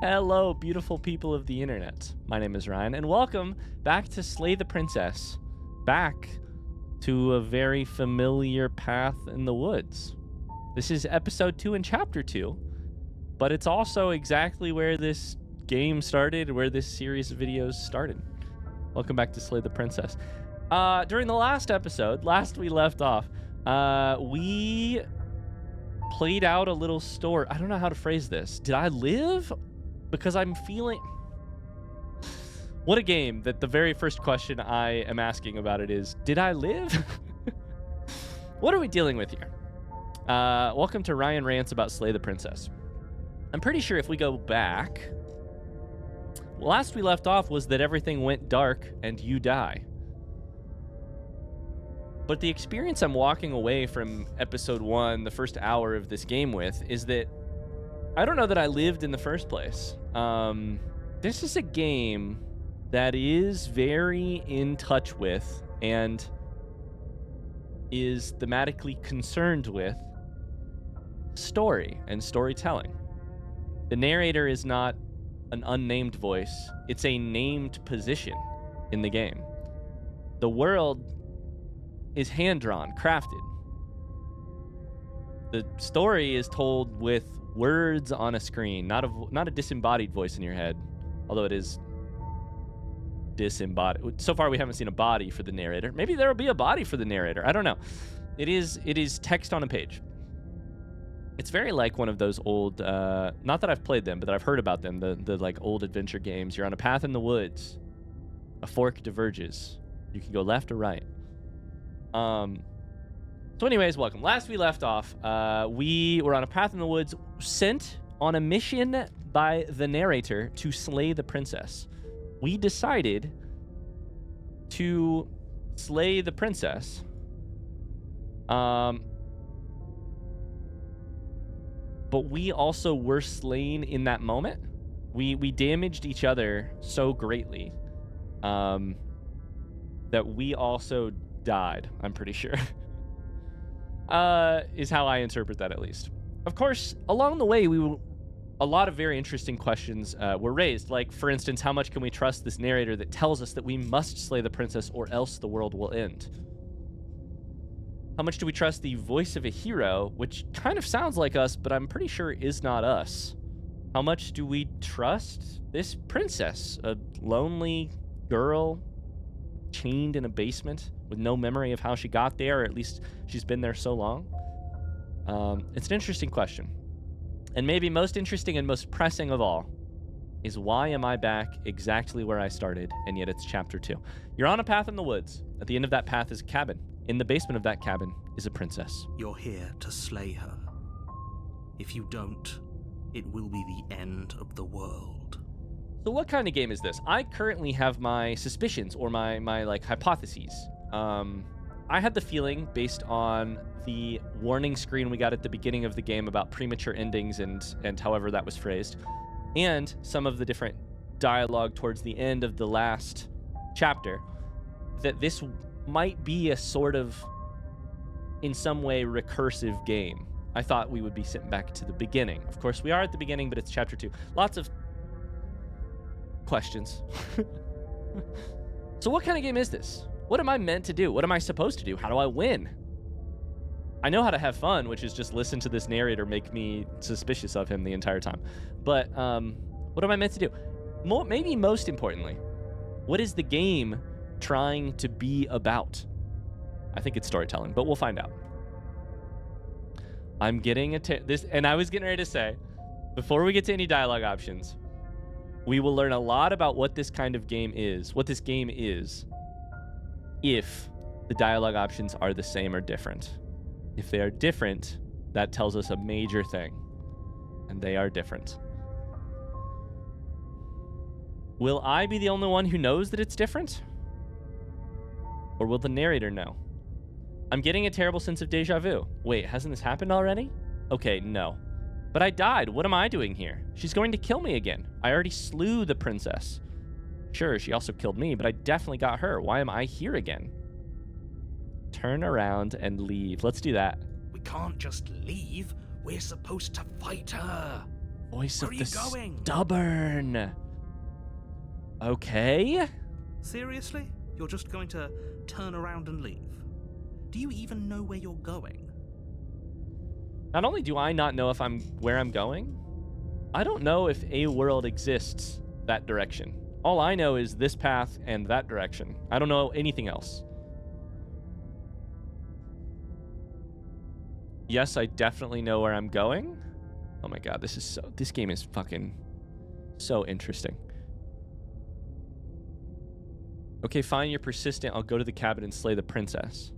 Hello, beautiful people of the internet. My name is Ryan, and welcome back to Slay the Princess. Back to a very familiar path in the woods. This is episode 2 and chapter 2, but it's also exactly where this game started, where this series of videos started. Welcome back to Slay the Princess. During the last episode, we left off, we played out a little story. I don't know how to phrase this. Did I live? Because I'm feeling... What a game that the very first question I am asking about it is, did I live? What are we dealing with here? Welcome to Ryan Rants about Slay the Princess. I'm pretty sure if we go back, last we left off was that everything went dark and you die. But the experience I'm walking away from episode 1, the first hour of this game with, is that I don't know that I lived in the first place. This is a game that is very in touch with and is thematically concerned with story and storytelling. The narrator is not an unnamed voice. It's a named position in the game. The world is hand-drawn, crafted. The story is told with words on a screen, not a disembodied voice in your head, although it is disembodied. So far, we haven't seen a body for the narrator. Maybe there will be a body for the narrator. I don't know. It is text on a page. It's very like one of those old, not that I've played them, but that I've heard about them, the like old adventure games. You're on a path in the woods. A fork diverges. You can go left or right. So anyways, welcome. Last we left off, we were on a path in the woods, sent on a mission by the narrator to slay the princess. We decided to slay the princess. But we also were slain in that moment. We damaged each other so greatly that we also died, I'm pretty sure. Is how I interpret that, at least. Of course, along the way, a lot of very interesting questions were raised. Like, for instance, how much can we trust this narrator that tells us that we must slay the princess or else the world will end? How much do we trust the voice of a hero, which kind of sounds like us, but I'm pretty sure is not us? How much do we trust this princess, a lonely girl chained in a basement with no memory of how she got there, or at least she's been there so long? It's an interesting question. And maybe most interesting and most pressing of all is, why am I back exactly where I started, and yet it's chapter 2? You're on a path in the woods. At the end of that path is a cabin. In the basement of that cabin is a princess. You're here to slay her. If you don't, it will be the end of the world. So what kind of game is this? I currently have my suspicions, or my like hypotheses. I had the feeling, based on the warning screen we got at the beginning of the game about premature endings and however that was phrased, and some of the different dialogue towards the end of the last chapter, that this might be a sort of, in some way, recursive game. I thought we would be sent back to the beginning. Of course, we are at the beginning, but it's chapter 2. Lots of questions. So what kind of game is this? What am I meant to do? What am I supposed to do? How do I win? I know how to have fun, which is just listen to this narrator make me suspicious of him the entire time. But what am I meant to do? Maybe most importantly, what is the game trying to be about? I think it's storytelling, but we'll find out. I'm getting this, and I was getting ready to say, before we get to any dialogue options, we will learn a lot about what this kind of game is, what this game is, if the dialogue options are the same or different. If they are different, that tells us a major thing, and they are different. Will I be the only one who knows that it's different? Or will the narrator know? I'm getting a terrible sense of deja vu. Wait, hasn't this happened already? Okay, no. But I died. What am I doing here? She's going to kill me again. I already slew the princess. Sure, she also killed me, but I definitely got her. Why am I here again? Turn around and leave. Let's do that. We can't just leave. We're supposed to fight her. Voice Where of are the you going? stubborn. Okay. Seriously? You're just going to turn around and leave? Do you even know where you're going? Not only do I not know where I'm going, I don't know if a world exists that direction. All I know is this path and that direction. I don't know anything else. Yes, I definitely know where I'm going. Oh my god, this game is fucking so interesting. Okay, fine, you're persistent. I'll go to the cabin and slay the princess.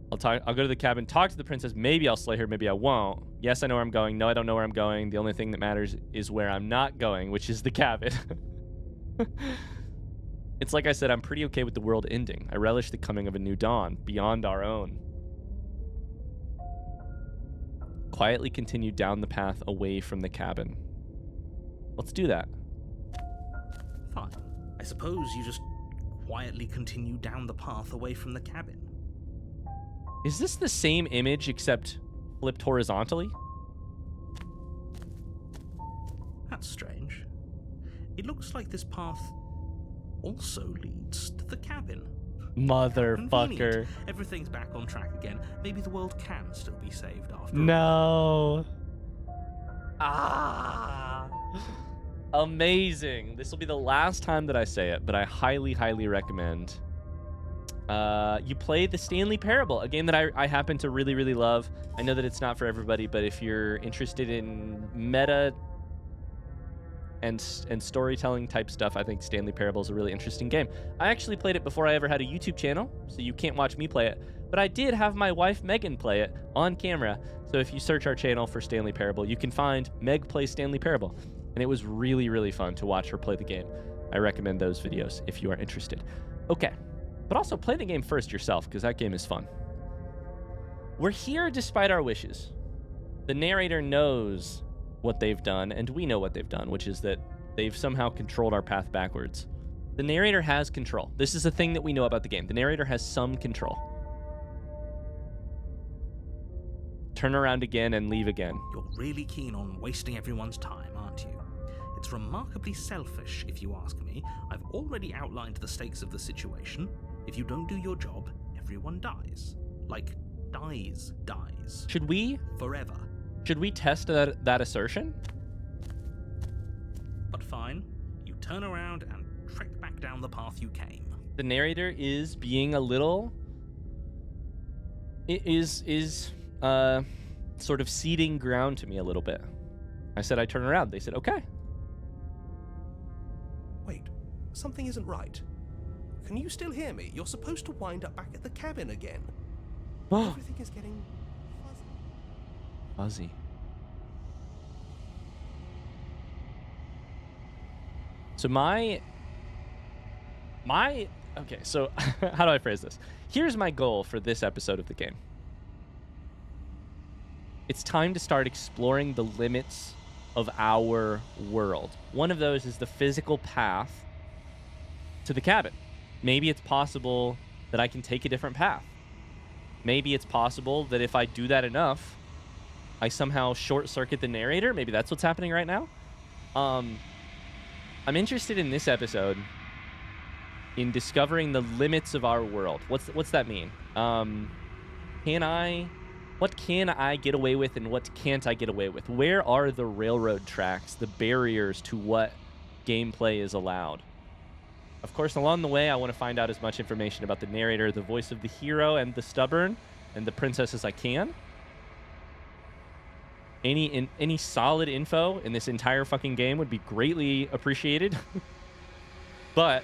I'll go to the cabin, talk to the princess. Maybe I'll slay her, maybe I won't. Yes, I know where I'm going. No, I don't know where I'm going. The only thing that matters is where I'm not going, which is the cabin. It's like I said, I'm pretty okay with the world ending. I relish the coming of a new dawn, beyond our own. Quietly continue down the path away from the cabin. Let's do that. Fine. I suppose you just quietly continue down the path away from the cabin. Is this the same image except flipped horizontally? That's strange. It looks like this path also leads to the cabin. Motherfucker. Convenient. Everything's back on track again. Maybe the world can still be saved after all. No. Ah. Amazing. This will be the last time that I say it, but I highly, highly recommend you play the Stanley Parable, a game that I happen to really, really love. I know that it's not for everybody, but if you're interested in meta and storytelling type stuff, I think Stanley Parable is a really interesting game. I actually played it before I ever had a YouTube channel, so you can't watch me play it, but I did have my wife Megan play it on camera. So if you search our channel for Stanley Parable, you can find Meg plays Stanley Parable, and it was really, really fun to watch her play the game. I recommend those videos if you are interested. Okay, but also play the game first yourself, because that game is fun. We're here despite our wishes. The narrator knows what they've done, and we know what they've done, which is that they've somehow controlled our path backwards. The narrator has control. This is a thing that we know about the game. The narrator has some control. Turn around again and leave again. You're really keen on wasting everyone's time, aren't you? It's remarkably selfish, if you ask me. I've already outlined the stakes of the situation. If you don't do your job, everyone dies. Like, dies. Should we Forever. test that assertion? But fine. You turn around and trek back down the path you came. The narrator is being a little... sort of ceding ground to me a little bit. I said I turn around. They said, okay. Wait, something isn't right. Can you still hear me? You're supposed to wind up back at the cabin again. Everything is getting Fuzzy. So okay, so how do I phrase this? Here's my goal for this episode of the game. It's time to start exploring the limits of our world. One of those is the physical path to the cabin. Maybe it's possible that I can take a different path. Maybe it's possible that if I do that enough, I somehow short-circuit the narrator. Maybe that's what's happening right now. I'm interested in this episode in discovering the limits of our world. What's that mean? What can I get away with and what can't I get away with? Where are the railroad tracks, the barriers to what gameplay is allowed? Of course, along the way, I want to find out as much information about the narrator, the voice of the hero, and the stubborn, and the princess as I can. Any solid info in this entire fucking game would be greatly appreciated. But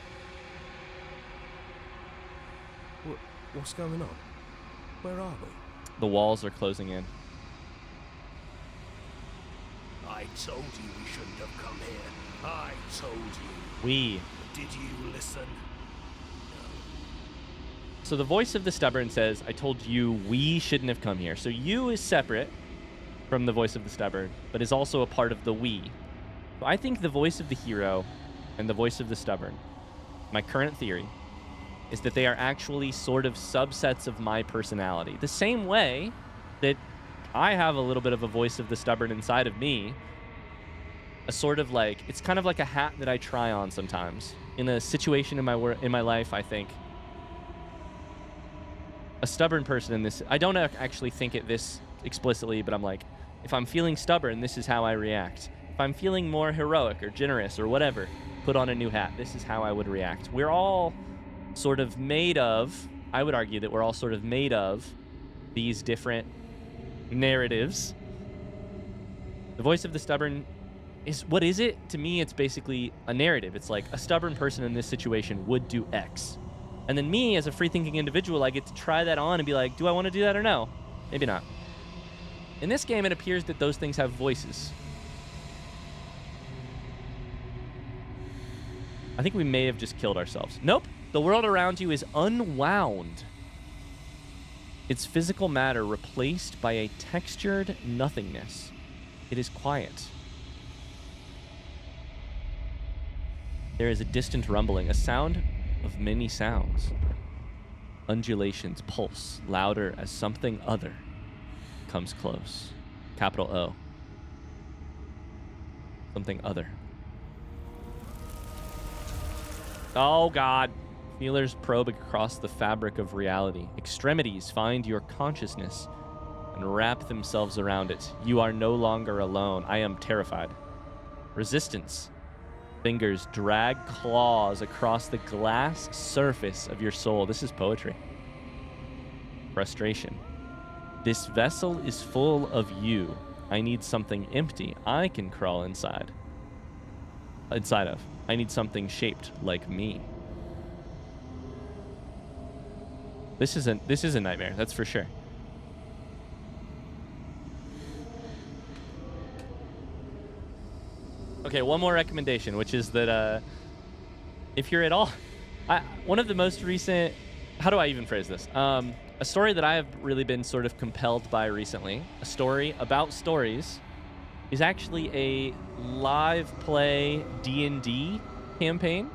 What's going on? Where are we? the walls are closing in. I told you we shouldn't have come here. I told you. We. Did you listen? So the voice of the stubborn says, I told you we shouldn't have come here. So you is separate from the voice of the stubborn, but is also a part of the we. So I think the voice of the hero and the voice of the stubborn, my current theory, is that they are actually sort of subsets of my personality. The same way that I have a little bit of a voice of the stubborn inside of me. A sort of like, it's kind of like a hat that I try on sometimes. In a situation in my life, I think a stubborn person in this, I don't actually think it this explicitly, but I'm like, if I'm feeling stubborn, this is how I react. If I'm feeling more heroic or generous or whatever, put on a new hat. This is how I would react. We're all sort of made of, I would argue that we're all sort of made of these different narratives. The voice of the stubborn is, what is it? To me, it's basically a narrative. It's like a stubborn person in this situation would do X. And then me, as a free-thinking individual, I get to try that on and be like, do I want to do that or no? Maybe not. In this game, it appears that those things have voices. I think we may have just killed ourselves. Nope. The world around you is unwound. Its physical matter replaced by a textured nothingness. It is quiet. There is a distant rumbling, a sound of many sounds. Undulations pulse louder as something other comes close. Capital O. Something other. Oh, God. Feelers probe across the fabric of reality. Extremities find your consciousness and wrap themselves around it. You are no longer alone. I am terrified. Resistance. Fingers drag claws across the glass surface of your soul. This is poetry. Frustration. This vessel is full of you. I need something empty I can crawl inside of. I need something shaped like me. This is a nightmare, that's for sure. Okay, one more recommendation, which is that if you're at all... one of the most recent... How do I even phrase this? A story that I have really been sort of compelled by recently, a story about stories, is actually a live play D&D campaign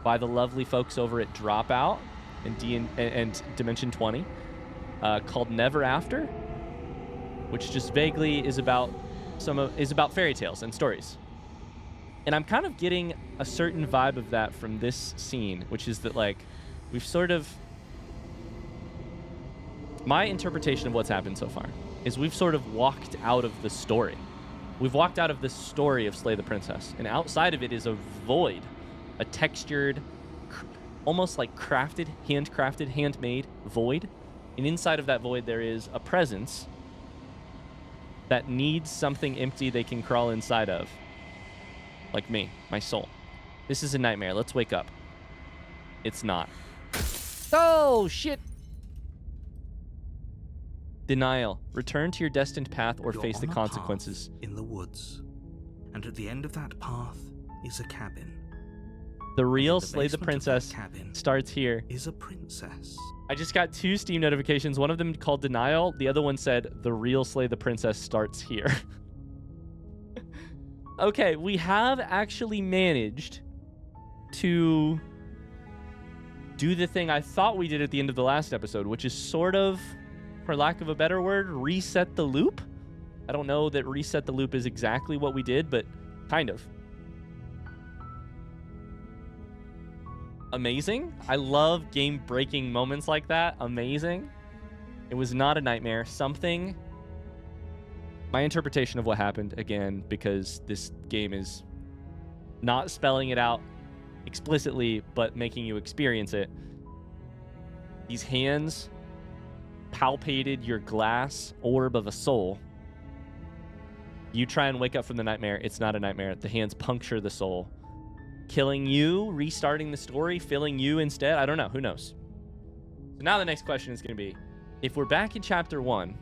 by the lovely folks over at Dropout and Dimension 20 called Never After, which just vaguely is about fairy tales and stories. And I'm kind of getting a certain vibe of that from this scene, which is that, like, we've sort of... My interpretation of what's happened so far is we've sort of walked out of the story. We've walked out of the story of Slay the Princess, and outside of it is a void, a textured, almost like handcrafted, handmade void. And inside of that void there is a presence that needs something empty they can crawl inside of. Like me, my soul. This is a nightmare. Let's wake up. It's not. Oh, shit! Denial. Return to your destined path or face the consequences. In the woods. And at the end of that path is a cabin. The real Slay the Princess starts here. Is a princess. I just got 2 Steam notifications. One of them called Denial. The other one said, the real Slay the Princess starts here. Okay, we have actually managed to do the thing I thought we did at the end of the last episode, which is sort of, for lack of a better word, reset the loop. I don't know that reset the loop is exactly what we did, but kind of. Amazing. I love game-breaking moments like that. Amazing. It was not a nightmare. Something... My interpretation of what happened, again, because this game is not spelling it out explicitly, but making you experience it. These hands palpated your glass orb of a soul. You try and wake up from the nightmare. It's not a nightmare. The hands puncture the soul, killing you, restarting the story, filling you instead. I don't know. Who knows? So now the next question is going to be, if we're back in chapter 1,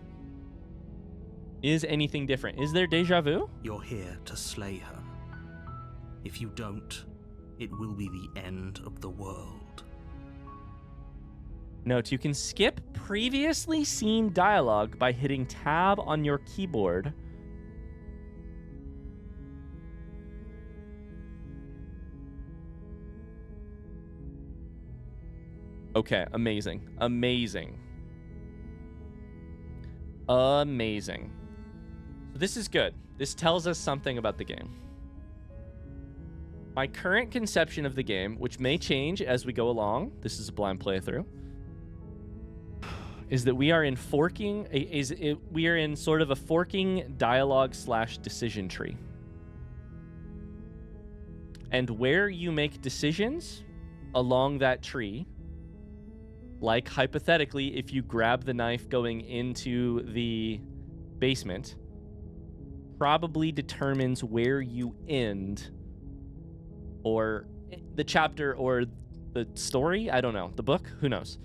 is anything different? Is there deja vu? You're here to slay her. If you don't, it will be the end of the world. Note, you can skip previously seen dialogue by hitting tab on your keyboard. Okay, amazing. Amazing. Amazing. This is good. This tells us something about the game. My current conception of the game, which may change as we go along, this is a blind playthrough, is that we are in we are in sort of a forking dialogue / decision tree. And where you make decisions along that tree, like hypothetically, if you grab the knife going into the basement, probably determines where you end, or the chapter, or the story. I don't know. The book? Who knows?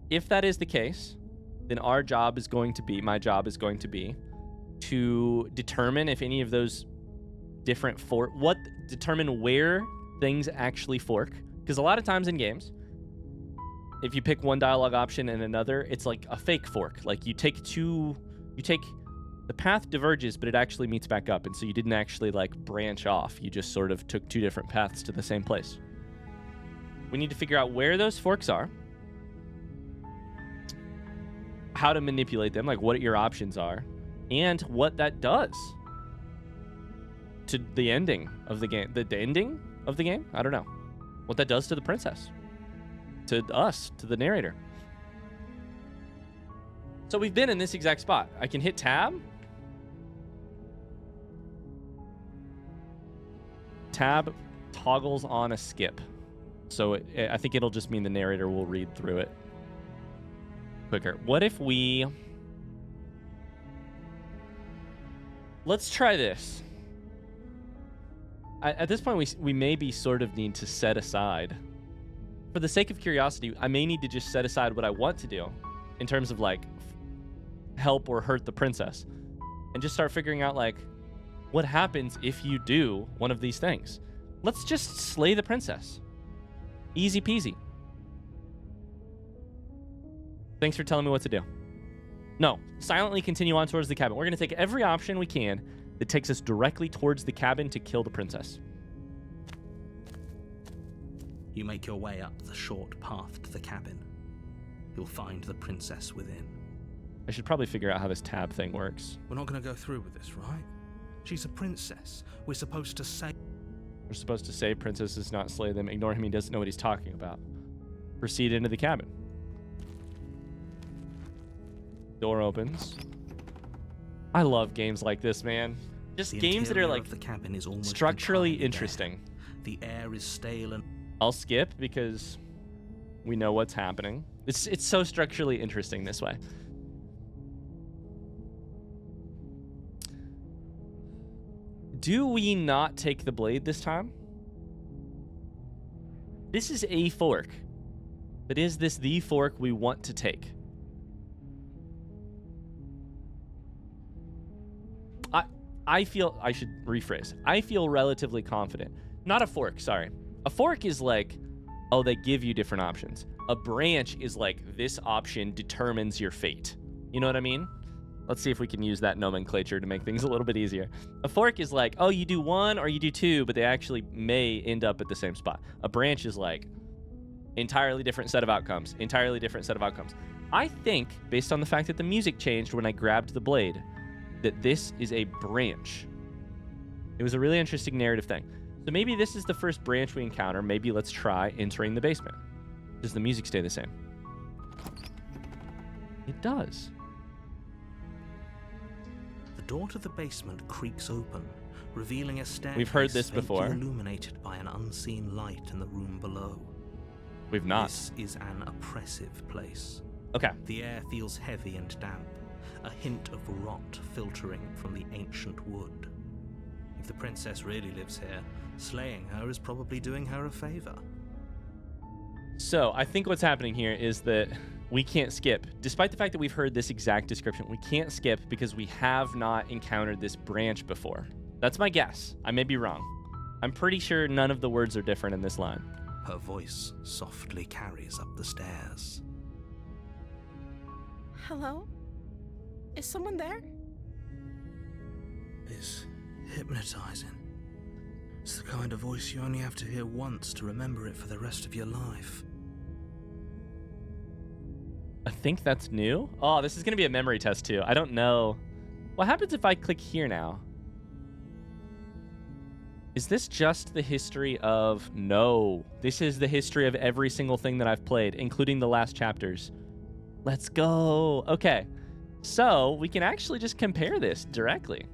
If that is the case, then my job is going to be to determine if any of those different determine where things actually fork. Because a lot of times in games, if you pick one dialogue option and another, it's like a fake fork. Like the path diverges, but it actually meets back up. And so you didn't actually like branch off. You just sort of took two different paths to the same place. We need to figure out where those forks are, how to manipulate them, like what your options are, and what that does to the ending of the game. The ending of the game? I don't know. What that does to the princess. To us, to the narrator. So we've been in this exact spot. I can hit tab. Tab toggles on a skip. So I think it'll just mean the narrator will read through it quicker. What if we... Let's try this. At this point, we maybe sort of need to set aside, for the sake of curiosity, I may need to just set aside what I want to do in terms of like help or hurt the princess, and just start figuring out like what happens if you do one of these things. Let's just slay the princess. Easy peasy. Thanks for telling me what to do. No, silently continue on towards the cabin. We're going to take every option we can that takes us directly towards the cabin to kill the princess. You make your way up the short path to the cabin. You'll find the princess within. I should probably figure out how this tab thing works. We're not going to go through with this, right? She's a princess. We're supposed to say... We're supposed to say princesses, not slay them. Ignore him, he doesn't know what he's talking about. Proceed into the cabin. Door opens. I love games like this, man. Just the games that are like the cabin is almost structurally interesting. The air is stale and... I'll skip because we know what's happening. It's so structurally interesting this way. Do we not take the blade this time? This is a fork. But is this the fork we want to take? I feel, I should rephrase. I feel relatively confident. Not a fork, sorry. A fork is like, oh, they give you different options. A branch is like, this option determines your fate. You know what I mean? Let's see if we can use that nomenclature to make things a little bit easier. A fork is like, oh, you do one or you do two, but they actually may end up at the same spot. A branch is like, entirely different set of outcomes. Entirely different set of outcomes. I think, based on the fact that the music changed when I grabbed the blade, that this is a branch. It was a really interesting narrative thing. So maybe this is the first branch we encounter. Maybe let's try entering the basement. Does the music stay the same? It does. The door to the basement creaks open, revealing a staircase. We've heard this before. Illuminated by an unseen light in the room below. We've not. This is an oppressive place. Okay. The air feels heavy and damp, a hint of rot filtering from the ancient wood. If the princess really lives here, slaying her is probably doing her a favor. So I think what's happening here is that we can't skip. Despite the fact that we've heard this exact description, we can't skip because we have not encountered this branch before. That's my guess. I may be wrong. I'm pretty sure none of the words are different in this line. Her voice softly carries up the stairs. Hello? Is someone there? It's hypnotizing. It's the kind of voice you only have to hear once to remember it for the rest of your life. I think that's new. Oh, this is going to be a memory test too. I don't know. What happens if I click here now? Is this just the history of... No. This is the history of every single thing that I've played, including the last chapters. Let's go. Okay. So we can actually just compare this directly.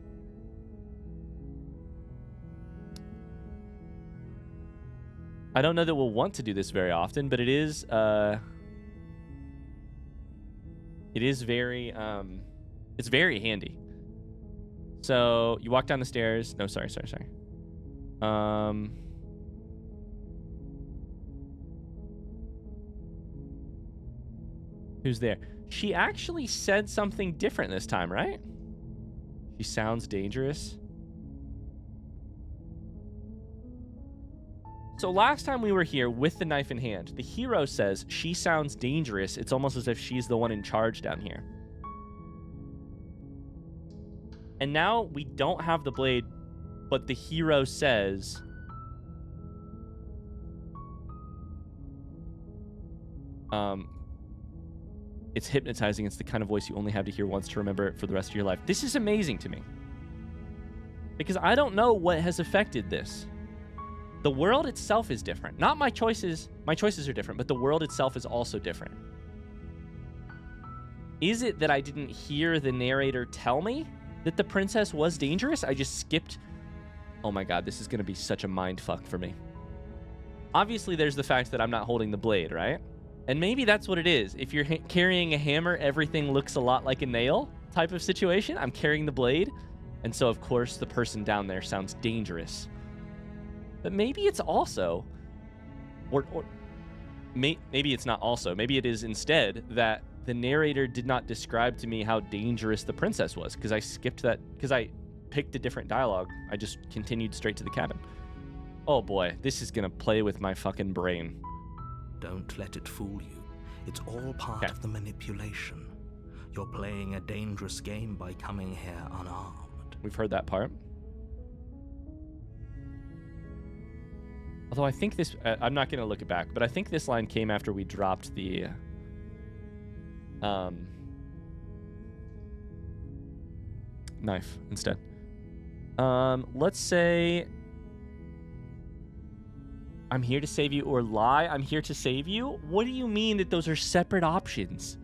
I don't know that we'll want to do this very often, but it is very it's very handy. So you walk down the stairs. No, sorry. Who's there? She actually said something different this time, right? She sounds dangerous. So last time we were here with the knife in hand, the hero says she sounds dangerous. It's almost as if she's the one in charge down here. And now we don't have the blade, but the hero says... It's hypnotizing. It's the kind of voice you only have to hear once to remember it for the rest of your life. This is amazing to me. Because I don't know what has affected this. The world itself is different. Not my choices. My choices are different, but the world itself is also different. Is it that I didn't hear the narrator tell me that the princess was dangerous? I just skipped. Oh my god, this is going to be such a mind fuck for me. Obviously, there's the fact that I'm not holding the blade, right? And maybe that's what it is. If you're carrying a hammer, everything looks a lot like a nail type of situation. I'm carrying the blade. And so, of course, the person down there sounds dangerous. But maybe it's also, maybe it's not also. Maybe it is instead that the narrator did not describe to me how dangerous the princess was, because I skipped that, because I picked a different dialogue. I just continued straight to the cabin. Oh boy, this is going to play with my fucking brain. Don't let it fool you. It's all part of the manipulation. You're playing a dangerous game by coming here unarmed. We've heard that part. Although I think this... I'm not going to look it back, but I think this line came after we dropped the... knife instead. Let's say... I'm here to save you, or lie, I'm here to save you? What do you mean that those are separate options?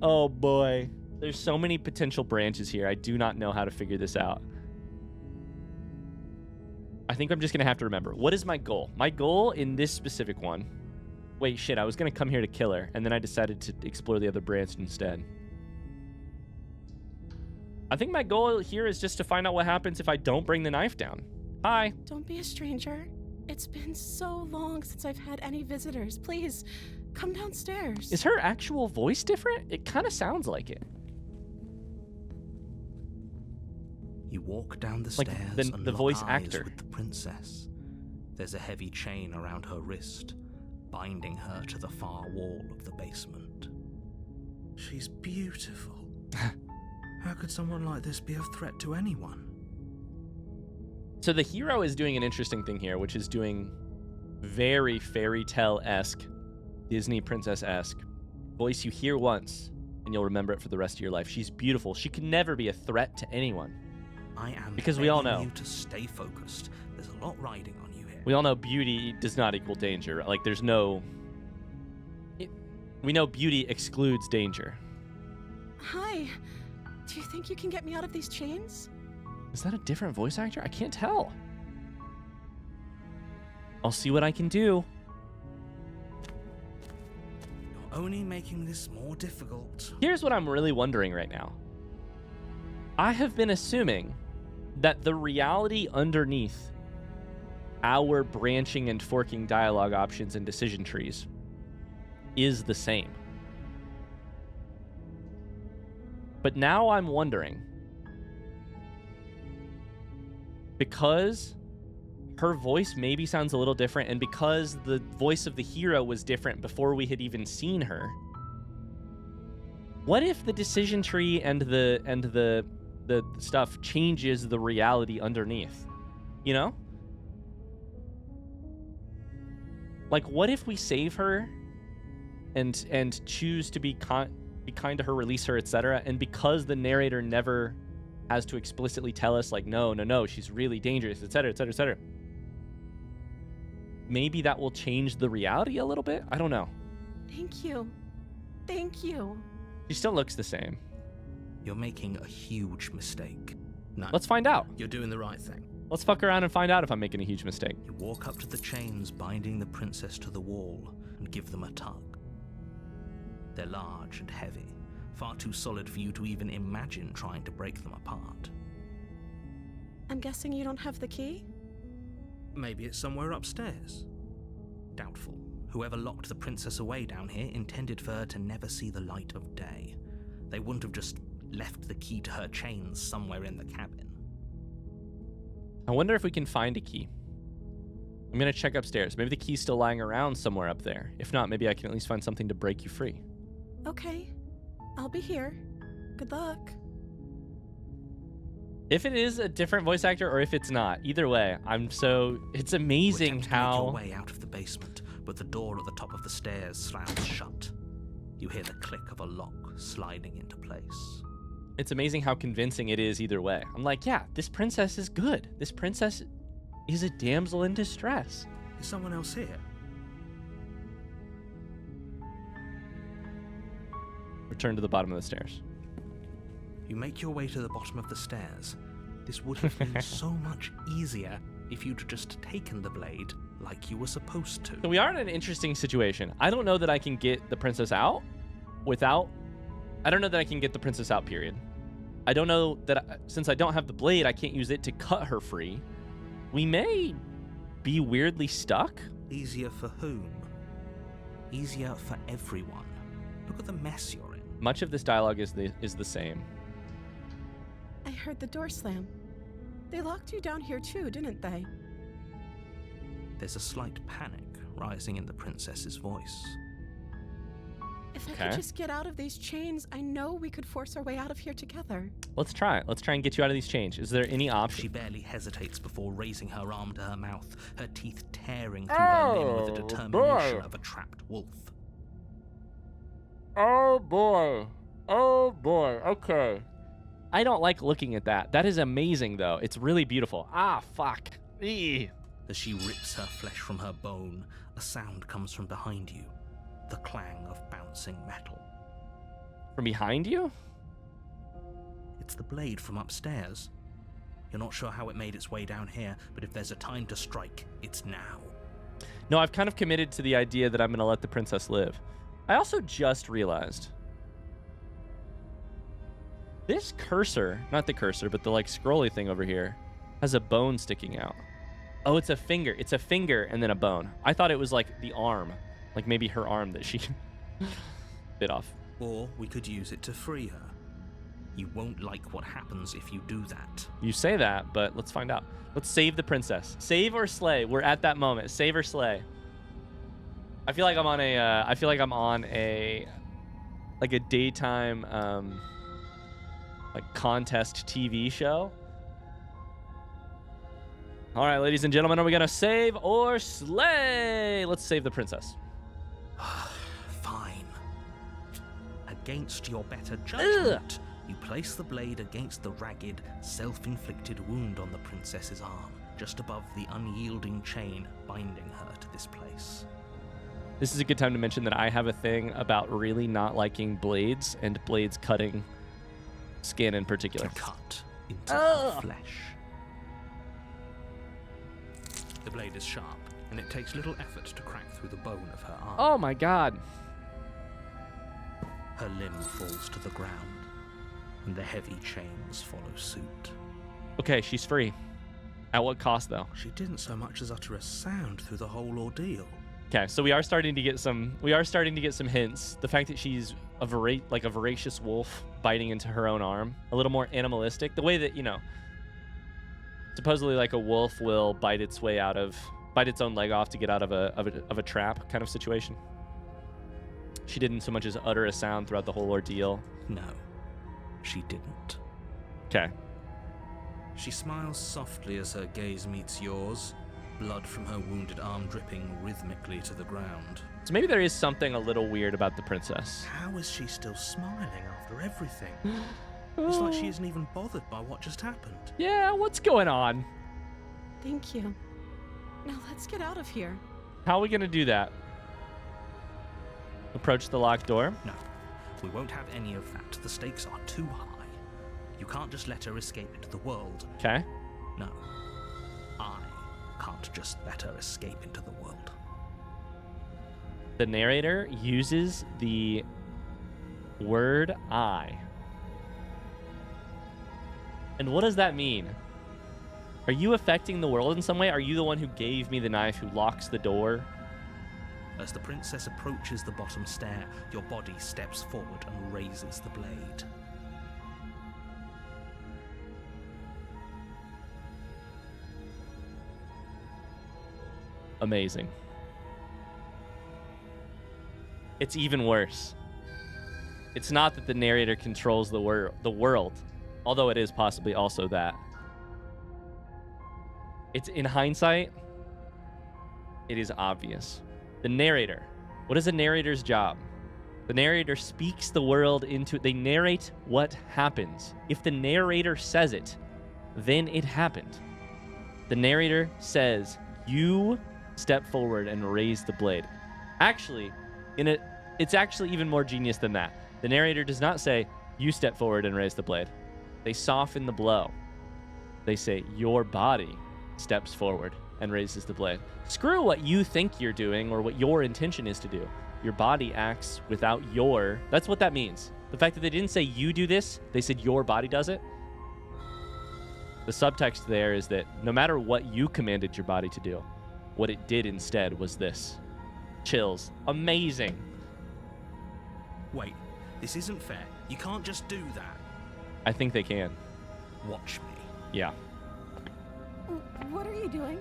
Oh boy. There's so many potential branches here. I do not know how to figure this out. I think I'm just going to have to remember. What is my goal? My goal in this specific one... Wait, shit, I was going to come here to kill her, and then I decided to explore the other branch instead. I think my goal here is just to find out what happens if I don't bring the knife down. Hi. Don't be a stranger. It's been so long since I've had any visitors. Please, come downstairs. Is her actual voice different? It kind of sounds like it. You walk down the like stairs and the lock voice eyes actor with the princess. There's a heavy chain around her wrist, binding her to the far wall of the basement. She's beautiful. How could someone like this be a threat to anyone? So the hero is doing an interesting thing here, which is doing very fairy tale-esque, Disney princess-esque. Voice you hear once, and you'll remember it for the rest of your life. She's beautiful. She can never be a threat to anyone. I am because we all know you to stay focused. There's a lot riding on you here. We all know beauty does not equal danger. Like, there's no... we know beauty excludes danger. Hi. Do you think you can get me out of these chains? Is that a different voice actor? I can't tell. I'll see what I can do. You're only making this more difficult. Here's what I'm really wondering right now. I have been assuming that the reality underneath our branching and forking dialogue options and decision trees is the same. But now I'm wondering, because her voice maybe sounds a little different, and because the voice of the hero was different before we had even seen her, what if the decision tree and the stuff changes the reality underneath? You know? Like, what if we save her and choose to be kind to her, release her, etc. And because the narrator never has to explicitly tell us, like, no, she's really dangerous, etc., etc., etc. Maybe that will change the reality a little bit. I don't know. Thank you. Thank you. She still looks the same. You're making a huge mistake. No, Let's find out. you're doing the right thing. Let's fuck around and find out if I'm making a huge mistake. You walk up to the chains binding the princess to the wall and give them a tug. They're large and heavy, far too solid for you to even imagine trying to break them apart. I'm guessing you don't have the key? Maybe it's somewhere upstairs. Doubtful. Whoever locked the princess away down here intended for her to never see the light of day. They wouldn't have just left the key to her chains somewhere in the cabin. I wonder if we can find a key. I'm going to check upstairs. Maybe the key's still lying around somewhere up there. If not, maybe I can at least find something to break you free. Okay. I'll be here. Good luck. If it is a different voice actor or if it's not, either way, it's amazing You attempt to make how... your way out of the basement, but the door at the top of the stairs slams shut. You hear the click of a lock sliding into place. It's amazing how convincing it is either way. I'm like, yeah, this princess is good. This princess is a damsel in distress. Is someone else here? Return to the bottom of the stairs. You make your way to the bottom of the stairs. This would have been so much easier if you'd just taken the blade like you were supposed to. So we are in an interesting situation. I don't know that I can get the princess out period. I don't know that, since I don't have the blade, I can't use it to cut her free. We may be weirdly stuck. Easier for whom? Easier for everyone. Look at the mess you're in. Much of this dialogue is the same. I heard the door slam. They locked you down here too, didn't they? There's a slight panic rising in the princess's voice. If I Okay. could just get out of these chains, I know we could force our way out of here together. Let's try it. Let's try and get you out of these chains. Is there any She option? barely hesitates before raising her arm to her mouth, her teeth tearing through her limb with the determination boy. of a trapped wolf. Oh boy. Okay. I don't like looking at that. That is amazing, though. It's really beautiful. Ah, fuck. Eee. As she rips her flesh from her bone, a sound comes from behind you, the clang of bouncing metal. From behind you? It's the blade from upstairs. You're not sure how it made its way down here, but if there's a time to strike, it's now. No, I've kind of committed to the idea that I'm going to let the princess live. I also just realized this cursor, not the cursor, but the like scrolly thing over here, has a bone sticking out. Oh, it's a finger. It's a finger and then a bone. I thought it was like the arm, like maybe her arm that she bit off. Or we could use it to free her. You won't like what happens if you do that. You say that, but let's find out. Let's save the princess. Save or slay. We're at that moment. Save or slay. I feel like I'm on a like a daytime like contest TV show. All right, ladies and gentlemen, are we gonna save or slay? Let's save the princess. Fine. Against your better judgment, you place the blade against the ragged, self-inflicted wound on the princess's arm, just above the unyielding chain binding her to this place. This is a good time to mention that I have a thing about really not liking blades and blades cutting skin in particular. To cut into her flesh. The blade is sharp, and it takes little effort to crack through the bone of her arm. Oh my god. Her limb falls to the ground, and the heavy chains follow suit. Okay, she's free. At what cost, though? She didn't so much as utter a sound through the whole ordeal. Okay, so we are starting to get some hints. The fact that she's a voracious wolf biting into her own arm, a little more animalistic. The way that, supposedly like a wolf will bite its own leg off to get out of a trap kind of situation. She didn't so much as utter a sound throughout the whole ordeal. No, she didn't. Okay. She smiles softly as her gaze meets yours, blood from her wounded arm dripping rhythmically to the ground. So maybe there is something a little weird about the princess. How is she still smiling after everything? It's like she isn't even bothered by what just happened. Yeah, what's going on? Thank you. Now let's get out of here. How are we going to do that? Approach the locked door? No, we won't have any of that. The stakes are too high. You can't just let her escape into the world. Okay. No, I can't just let her escape into the world. The narrator uses the word I. And what does that mean? Are you affecting the world in some way? Are you the one who gave me the knife, who locks the door? As the princess approaches the bottom stair, your body steps forward and raises the blade. Amazing. It's even worse. It's not that the narrator controls the world, although it is possibly also that. It's in hindsight, it is obvious. The narrator. What is a narrator's job? The narrator speaks the world into it. They narrate what happens. If the narrator says it, then it happened. The narrator says, you step forward and raise the blade. Actually, it's actually even more genius than that. The narrator does not say, you step forward and raise the blade. They soften the blow. They say, your body steps forward and raises the blade. Screw what you think you're doing or what your intention is to do. Your body acts without your... That's what that means. The fact that they didn't say you do this, they said your body does it. The subtext there is that no matter what you commanded your body to do, what it did instead was this. Chills. Amazing. Wait, this isn't fair. You can't just do that. I think they can. Watch me. Yeah. What are you doing?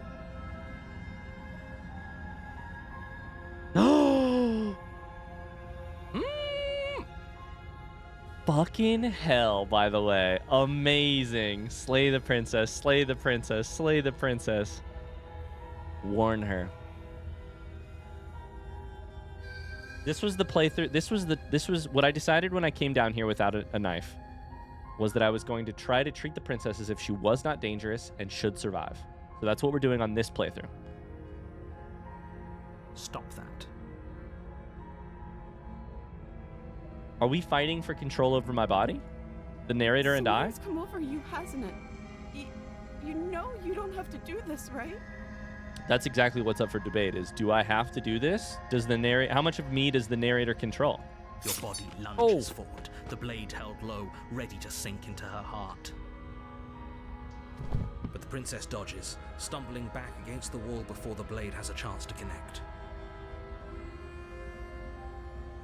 Fucking hell, by the way. Amazing. Slay the princess, slay the princess, slay the princess. Warn her. This was the playthrough. This was what I decided when I came down here without a knife. Was that I was going to try to treat the princess as if she was not dangerous and should survive. So that's what we're doing on this playthrough. Stop that. Are we fighting for control over my body? The narrator and I? Something's come over you, hasn't it? You know you don't have to do this, right? That's exactly what's up for debate is, do I have to do this? Does the narrator, how much of me does the narrator control? Your body lunges forward, the blade held low, ready to sink into her heart. But the princess dodges, stumbling back against the wall before the blade has a chance to connect.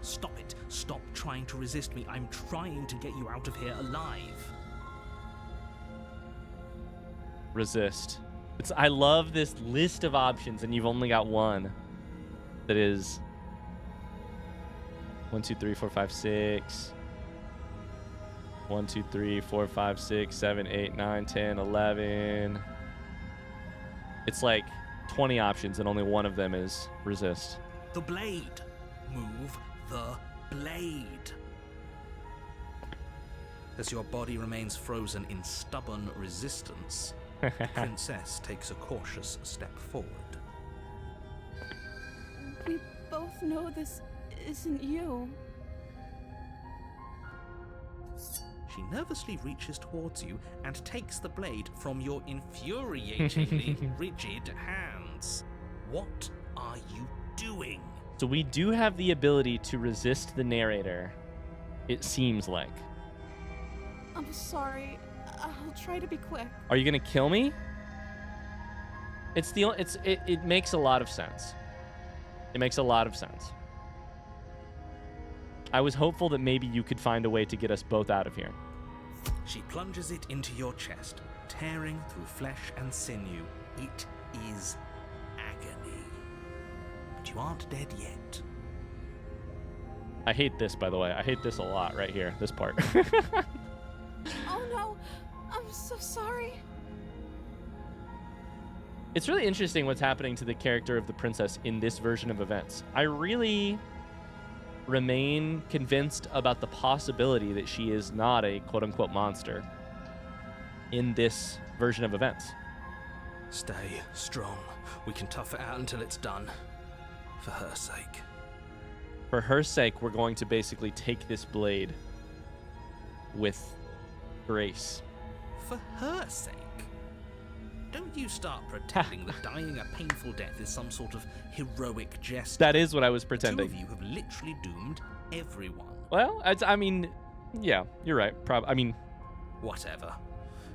Stop it. Stop trying to resist me. I'm trying to get you out of here alive. Resist. I love this list of options, and you've only got one. That is 1, 2, 3, 4, 5, 6. 1, 2, 3, 4, 5, 6, 7, 8, 9, 10, 11. It's like 20 options, and only one of them is resist. The blade. Move the blade. As your body remains frozen in stubborn resistance, the princess takes a cautious step forward. We both know this isn't you. She nervously reaches towards you and takes the blade from your infuriatingly rigid hands. What are you doing? So we do have the ability to resist the narrator, it seems like. I'm sorry. I'll try to be quick. Are you gonna kill me? It makes a lot of sense. It makes a lot of sense. I was hopeful that maybe you could find a way to get us both out of here. She plunges it into your chest, tearing through flesh and sinew. It is agony. But you aren't dead yet. I hate this, by the way. I hate this a lot right here, this part. Oh no, I'm so sorry. It's really interesting what's happening to the character of the princess in this version of events. I really remain convinced about the possibility that she is not a quote-unquote monster in this version of events. Stay strong. We can tough it out until it's done. For her sake. For her sake, we're going to basically take this blade with grace. For her sake? Don't you start pretending that dying a painful death is some sort of heroic gesture. That is what I was The pretending. two of you have literally doomed everyone. Well, I mean, yeah, you're right. Whatever.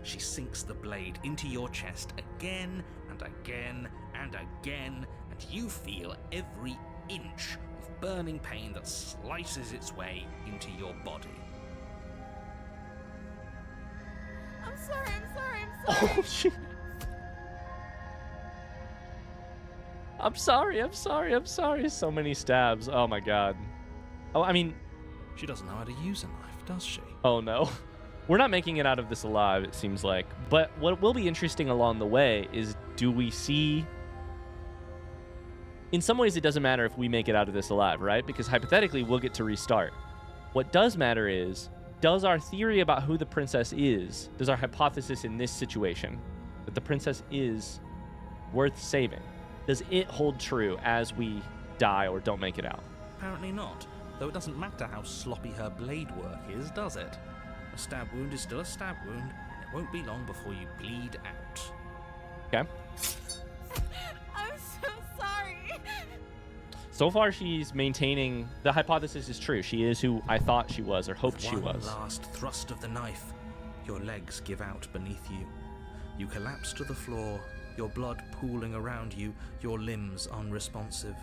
She sinks the blade into your chest again and again and again, and you feel every inch of burning pain that slices its way into your body. I'm sorry. Oh, shit. I'm sorry. So many stabs. Oh, my God. Oh, I mean... She doesn't know how to use a knife, does she? Oh, no. We're not making it out of this alive, it seems like. But what will be interesting along the way is, do we see... In some ways, it doesn't matter if we make it out of this alive, right? Because hypothetically, we'll get to restart. What does matter is, does our theory about who the princess is, does our hypothesis in this situation, that the princess is worth saving, does it hold true as we die or don't make it out? Apparently not. Though it doesn't matter how sloppy her blade work is, does it? A stab wound is still a stab wound, and it won't be long before you bleed out. Okay. I'm so sorry. So far, she's maintaining the hypothesis is true. She is who I thought she was or hoped she One was. last thrust of the knife. Your legs give out beneath you. You collapse to the floor, your blood pooling around you, your limbs unresponsive.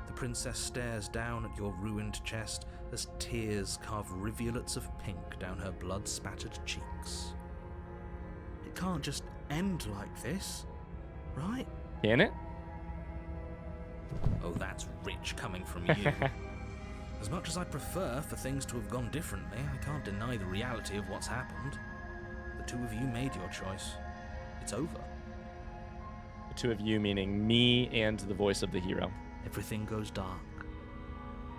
The princess stares down at your ruined chest as tears carve rivulets of pink down her blood-spattered cheeks. It can't just end like this, right? Can it? Oh, that's rich coming from you. As much as I prefer for things to have gone differently, I can't deny the reality of what's happened. The two of you made your choice. It's over. The two of you meaning me and the voice of the hero. Everything goes dark,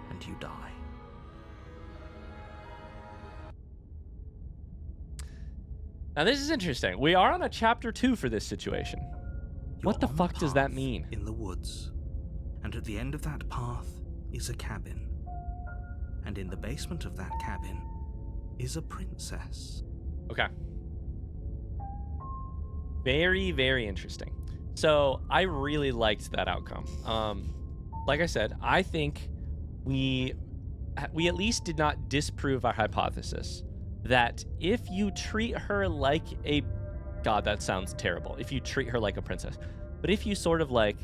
and you die. Now, this is interesting. We are on a chapter 2 for this situation. You're What the on fuck does that path mean? In the woods. And at the end of that path is a cabin. And in the basement of that cabin is a princess. Okay. Very, very interesting. So I really liked that outcome. Like I said, I think we at least did not disprove our hypothesis that if you treat her like a... God, that sounds terrible. If you treat her like a princess. But if you sort of like...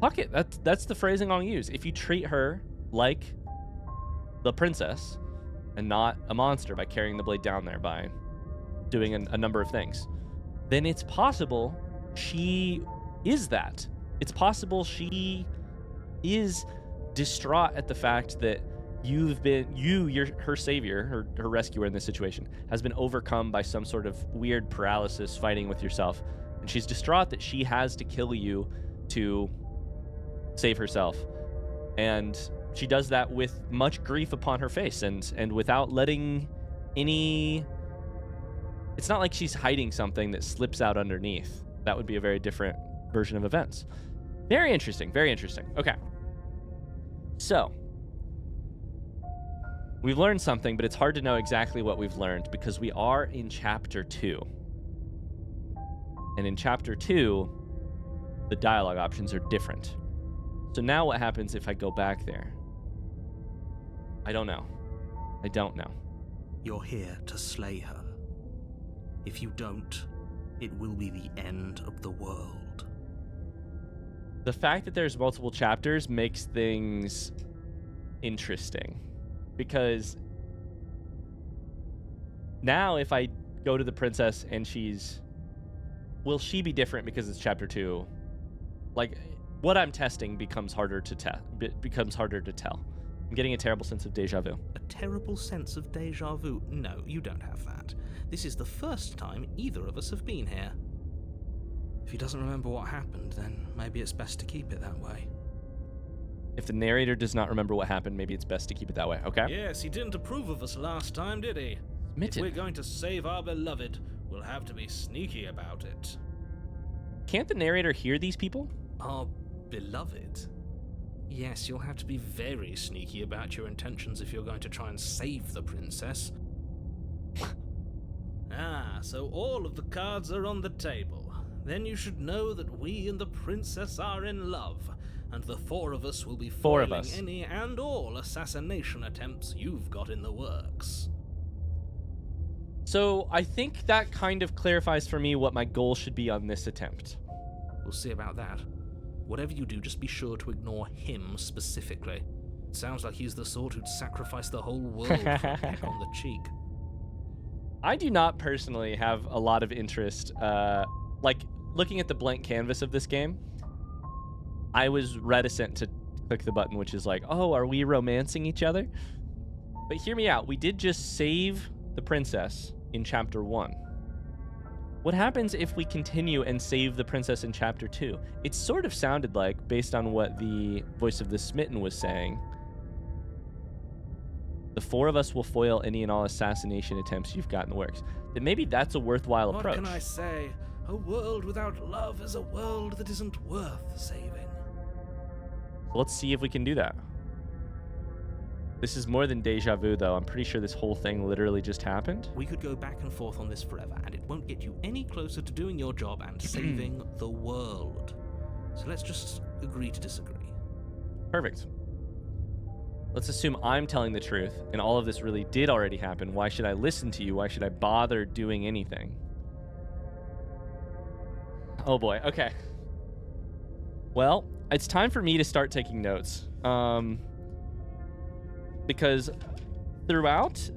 Fuck it. That's the phrasing I'll use. If you treat her like the princess and not a monster by carrying the blade down there, by doing a number of things, then it's possible she is that. It's possible she is distraught at the fact that her savior, her rescuer in this situation, has been overcome by some sort of weird paralysis fighting with yourself. And she's distraught that she has to kill you to save herself. And she does that with much grief upon her face and without letting any... It's not like she's hiding something that slips out underneath. That would be a very different version of events. Very interesting, very interesting. Okay. So, we've learned something, but it's hard to know exactly what we've learned because we are in chapter 2. And in chapter 2, the dialogue options are different. So now what happens if I go back there? I don't know. You're here to slay her. If you don't, it will be the end of the world. The fact that there's multiple chapters makes things interesting. Because now if I go to the princess and will she be different because it's chapter 2? Like, what I'm testing becomes harder to tell. I'm getting a terrible sense of deja vu. A terrible sense of deja vu? No, you don't have that. This is the first time either of us have been here. If he doesn't remember what happened, then maybe it's best to keep it that way. If the narrator does not remember what happened, maybe it's best to keep it that way, okay? Yes, he didn't approve of us last time, did he? Smitten. If we're going to save our beloved, we'll have to be sneaky about it. Can't the narrator hear these people? Our beloved? Yes, you'll have to be very sneaky about your intentions if you're going to try and save the princess. Ah, so all of the cards are on the table. Then you should know that we and the princess are in love, and the four of us will be foiling any and all assassination attempts you've got in the works. So I think that kind of clarifies for me what my goal should be on this attempt. We'll see about that. Whatever you do, just be sure to ignore him specifically. It sounds like he's the sort who'd sacrifice the whole world for a peck on the cheek. I do not personally have a lot of interest, like looking at the blank canvas of this game, I was reticent to click the button, which is like, oh, are we romancing each other? But hear me out. We did just save the princess in chapter 1. What happens if we continue and save the princess in chapter 2? It sort of sounded like, based on what the voice of the smitten was saying, the four of us will foil any and all assassination attempts you've got in the works. That maybe that's a worthwhile approach. What can I say? A world without love is a world that isn't worth saving. Let's see if we can do that. This is more than deja vu, though. I'm pretty sure this whole thing literally just happened. We could go back and forth on this forever, and it won't get you any closer to doing your job and saving the world. So let's just agree to disagree. Perfect. Let's assume I'm telling the truth, and all of this really did already happen. Why should I listen to you? Why should I bother doing anything? Oh boy, okay. Well, it's time for me to start taking notes. Because throughout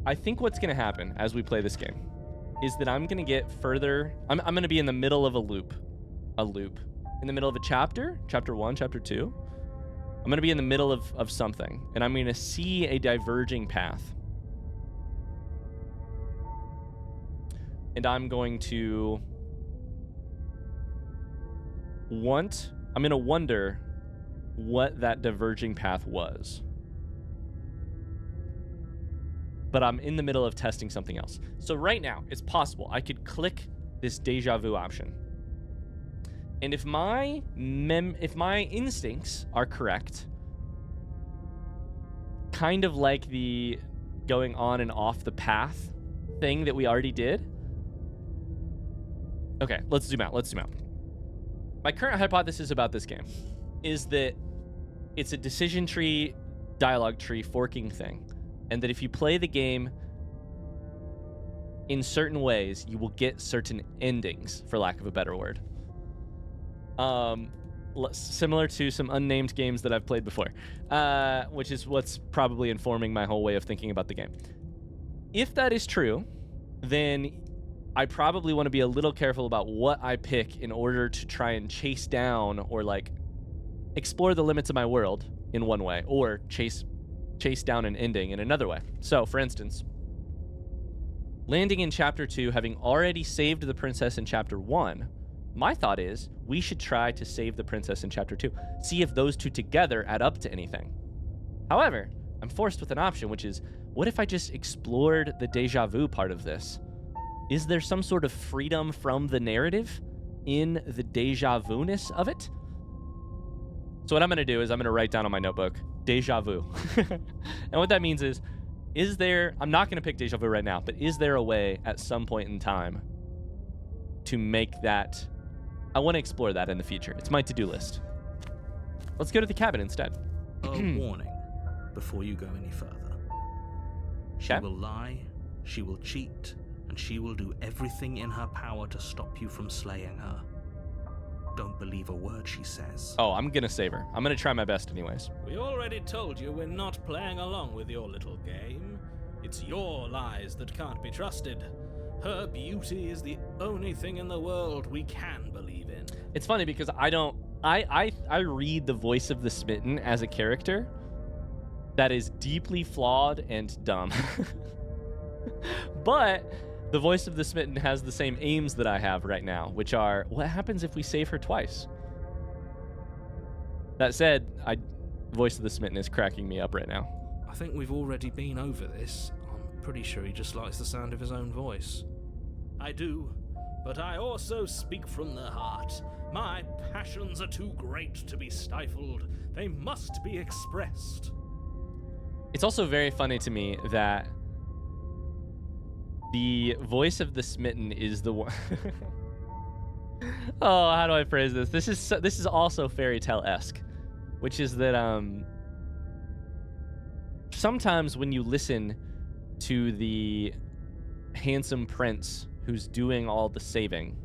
I think what's going to happen as we play this game is that I'm going to get further. I'm going to be in the middle of a loop. In the middle of a chapter 1, chapter 2. I'm going to be in the middle of something, and I'm going to see a diverging path. And I'm going to wonder what that diverging path was. But I'm in the middle of testing something else. So right now, it's possible I could click this deja vu option. And if my instincts are correct, kind of like the going on and off the path thing that we already did. Okay, let's zoom out. My current hypothesis about this game is that it's a decision tree, dialogue tree, forking thing. And that if you play the game in certain ways, you will get certain endings, for lack of a better word. Similar to some unnamed games that I've played before, which is what's probably informing my whole way of thinking about the game. If that is true, then I probably want to be a little careful about what I pick in order to try and chase down or like explore the limits of my world in one way, or chase down an ending in another way. So, for instance, landing in chapter 2, having already saved the princess in chapter 1, my thought is we should try to save the princess in chapter 2. See if those two together add up to anything. However, I'm forced with an option, which is, what if I just explored the deja vu part of this? Is there some sort of freedom from the narrative in the deja vu-ness of it? So what I'm going to do is I'm going to write down on my notebook, deja vu. And what that means is there, I'm not going to pick deja vu right now, but is there a way at some point in time to make that, I want to explore that in the future. It's my to-do list. Let's go to the cabin instead. A warning before you go any further. She will lie, she will cheat, and she will do everything in her power to stop you from slaying her. Don't believe a word she says. Oh, I'm going to save her. I'm going to try my best anyways. We already told you we're not playing along with your little game. It's your lies that can't be trusted. Her beauty is the only thing in the world we can believe in. It's funny because I read the voice of the smitten as a character, that is deeply flawed and dumb. But the voice of the smitten has the same aims that I have right now, which are, what happens if we save her twice? That said, voice of the smitten is cracking me up right now. I think we've already been over this. I'm pretty sure he just likes the sound of his own voice. I do, but I also speak from the heart. My passions are too great to be stifled. They must be expressed. It's also very funny to me that the voice of the smitten is the one. Oh, how do I phrase this? This is also fairy tale-esque, which is that sometimes when you listen to the handsome prince who's doing all the saving,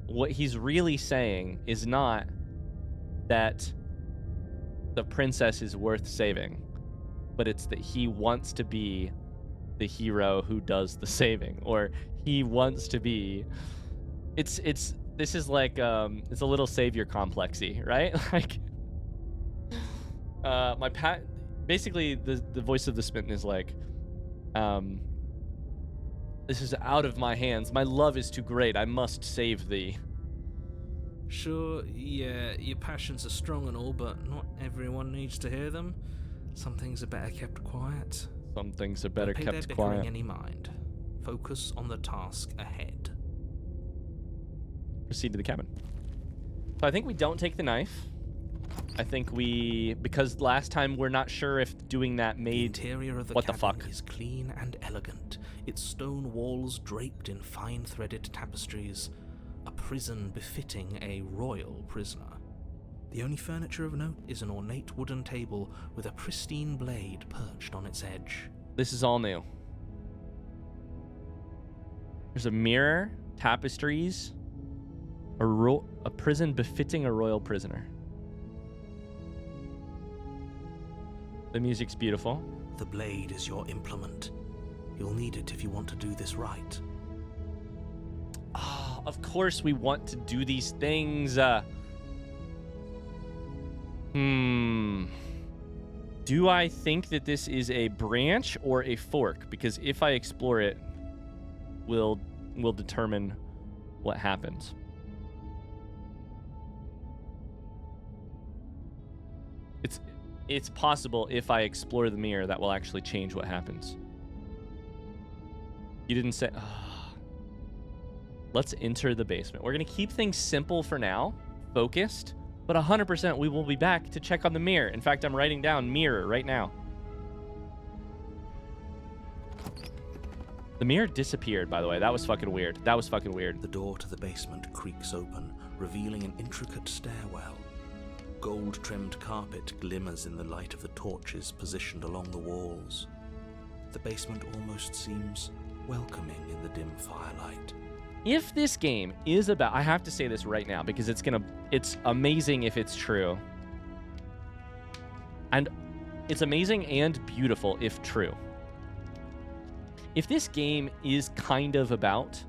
what he's really saying is not that the princess is worth saving, but it's that he wants to be the hero who does the saving, or he wants to be. This is like it's a little savior complexy, right? Like basically the voice of the smitten is like, this is out of my hands. My love is too great. I must save thee. Sure, yeah, your passions are strong and all, but not everyone needs to hear them. Some things are better kept quiet. Some things are better Don't pay kept their quiet. bickering any mind. Focus on the task ahead. Proceed to the cabin. So I think we don't take the knife. I think because last time we're not sure if doing that The made... interior of the What the cabin fuck? is clean and elegant, its stone walls draped in fine-threaded tapestries, a prison befitting a royal prisoner. The only furniture of note is an ornate wooden table with a pristine blade perched on its edge. This is all new. There's a mirror, tapestries, a prison befitting a royal prisoner. The music's beautiful. The blade is your implement. You'll need it if you want to do this right. Oh, of course we want to do these things. Do I think that this is a branch or a fork? Because if I explore it, we'll determine what happens. It's possible if I explore the mirror that will actually change what happens. You didn't say... Let's enter the basement. We're going to keep things simple for now, focused, but 100% we will be back to check on the mirror. In fact, I'm writing down mirror right now. The mirror disappeared, by the way. That was fucking weird. The door to the basement creaks open, revealing an intricate stairwell. Gold-trimmed carpet glimmers in the light of the torches positioned along the walls. The basement almost seems welcoming in the dim firelight. If this game is about... I have to say this right now because it's amazing if it's true. And it's amazing and beautiful if true. If this game is kind of about...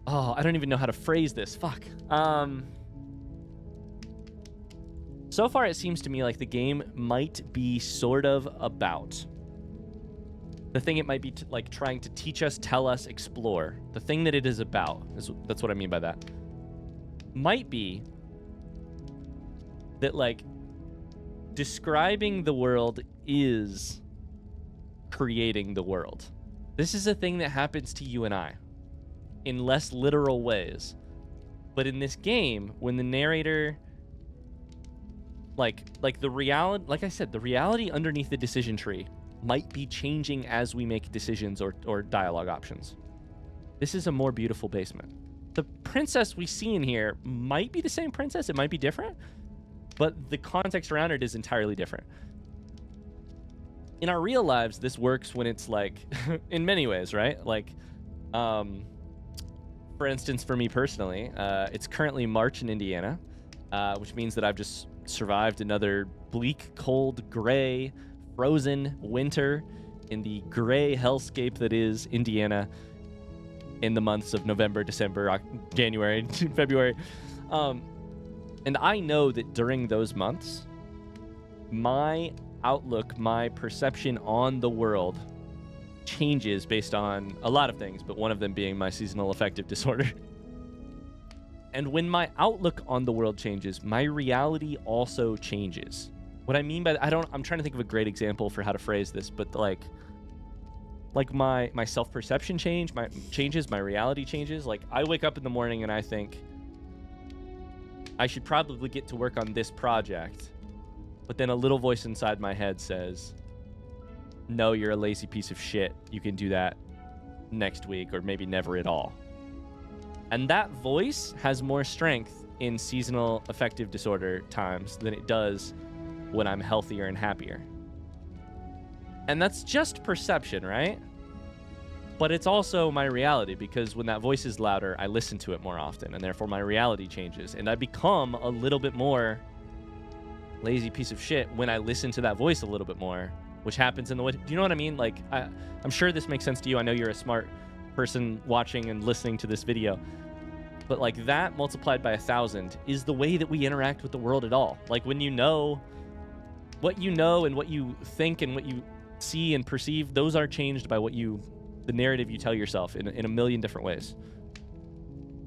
Oh, I don't even know how to phrase this. Fuck. So far, it seems to me like the game might be sort of about... The thing it might be like trying to teach us, tell us, explore. The thing that it is about. That's what I mean by that. Might be that, like, describing the world is creating the world. This is a thing that happens to you and I in less literal ways. But in this game, when the narrator... Like the reality... Like I said, the reality underneath the decision tree might be changing as we make decisions or dialogue options. This is a more beautiful basement. The princess we see in here might be the same princess. It might be different, but the context around it is entirely different. In our real lives, this works when it's like, in many ways, right? Like, for instance, for me personally, it's currently March in Indiana, which means that I've just survived another bleak, cold, gray, frozen winter in the gray hellscape that is Indiana in the months of November, December, January, February. And I know that during those months, my outlook, my perception on the world changes based on a lot of things, but one of them being my seasonal affective disorder. And when my outlook on the world changes, my reality also changes. What I mean by that, I'm trying to think of a great example for how to phrase this, but like my self-perception changes, my reality changes. Like, I wake up in the morning and I think I should probably get to work on this project, but then a little voice inside my head says, no, you're a lazy piece of shit. You can do that next week or maybe never at all. And that voice has more strength in seasonal affective disorder times than it does when I'm healthier and happier. And that's just perception, right? But it's also my reality, because when that voice is louder, I listen to it more often, and therefore my reality changes, and I become a little bit more lazy piece of shit when I listen to that voice a little bit more, which happens in the way. Do you know what I mean? Like, I'm sure this makes sense to you. I know you're a smart person watching and listening to this video, but like, that multiplied by 1,000 is the way that we interact with the world at all. Like, when you know what you know and what you think and what you see and perceive, those are changed by the narrative you tell yourself in a million different ways.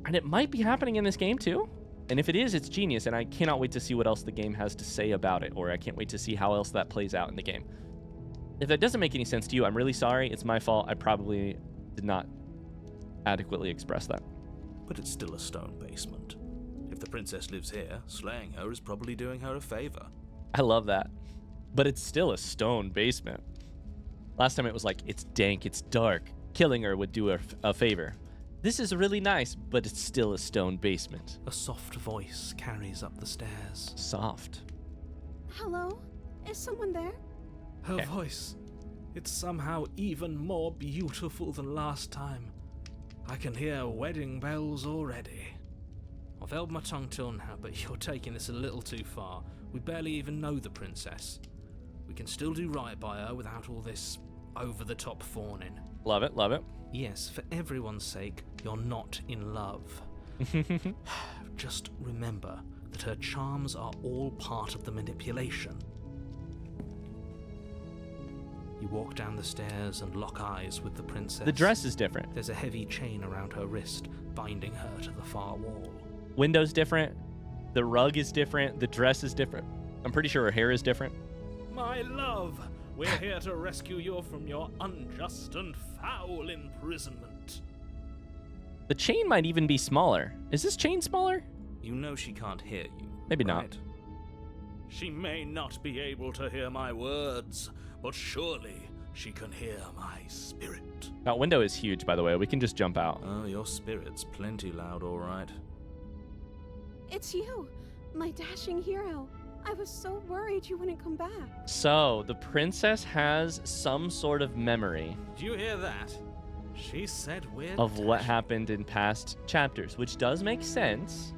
And it might be happening in this game too. And if it is, it's genius, and I cannot wait to see what else the game has to say about it, or I can't wait to see how else that plays out in the game. If that doesn't make any sense to you, I'm really sorry. It's my fault. I probably did not adequately express that. But it's still a stone basement. If the princess lives here, slaying her is probably doing her a favor. I love that. But it's still a stone basement. Last time it was like, it's dank, it's dark. Killing her would do her a favor. This is really nice, but it's still a stone basement. A soft voice carries up the stairs. Soft. Hello? Is someone there? Her voice. It's somehow even more beautiful than last time. I can hear wedding bells already. I've held my tongue till now, but you're taking this a little too far. We barely even know the princess. We can still do right by her without all this over-the-top fawning. Love it, love it. Yes, for everyone's sake, you're not in love. Just remember that her charms are all part of the manipulation. You walk down the stairs and lock eyes with the princess. The dress is different. There's a heavy chain around her wrist, binding her to the far wall. Window's different. The rug is different. The dress is different. I'm pretty sure her hair is different. My love, we're here to rescue you from your unjust and foul imprisonment. The chain might even be smaller. Is this chain smaller? You know she can't hear you. Maybe right? not. She may not be able to hear my words, but surely she can hear my spirit. That window is huge, by the way. We can just jump out. Oh, your spirit's plenty loud, all right. It's you, my dashing hero. I was so worried you wouldn't come back. So, the princess has some sort of memory Did you hear that? She said we're of what dashing. happened in past chapters, which does make sense,